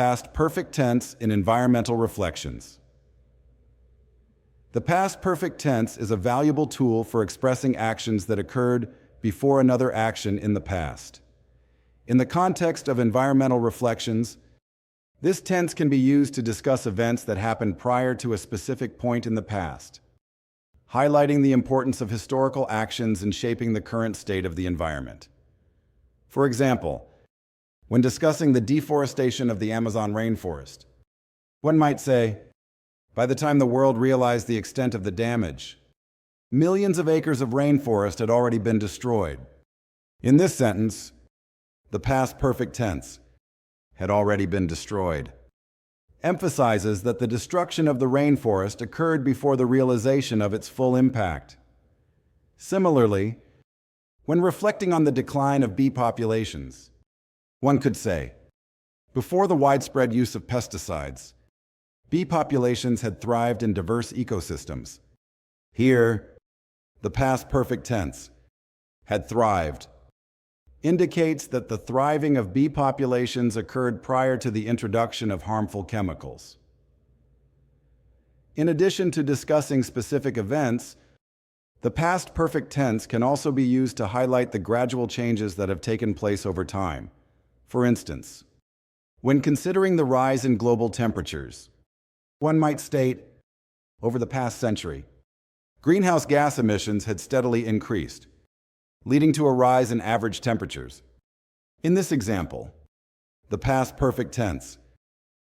Past perfect tense in environmental reflections. The past perfect tense is a valuable tool for expressing actions that occurred before another action in the past. In the context of environmental reflections, this tense can be used to discuss events that happened prior to a specific point in the past, highlighting the importance of historical actions in shaping the current state of the environment. For example, when discussing the deforestation of the Amazon rainforest, one might say, by the time the world realized the extent of the damage, millions of acres of rainforest had already been destroyed. In this sentence, the past perfect tense, had already been destroyed, emphasizes that the destruction of the rainforest occurred before the realization of its full impact. Similarly, when reflecting on the decline of bee populations, one could say, before the widespread use of pesticides, bee populations had thrived in diverse ecosystems. Here, the past perfect tense, had thrived, indicates that the thriving of bee populations occurred prior to the introduction of harmful chemicals. In addition to discussing specific events, the past perfect tense can also be used to highlight the gradual changes that have taken place over time. For instance, when considering the rise in global temperatures, one might state, over the past century, greenhouse gas emissions had steadily increased, leading to a rise in average temperatures. In this example, the past perfect tense,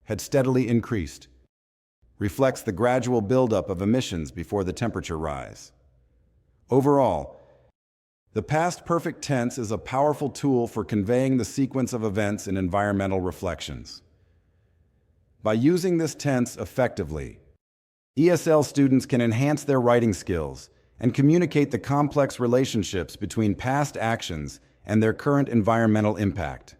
had steadily increased, reflects the gradual buildup of emissions before the temperature rise. Overall, the past perfect tense is a powerful tool for conveying the sequence of events in environmental reflections. By using this tense effectively, ESL students can enhance their writing skills and communicate the complex relationships between past actions and their current environmental impact.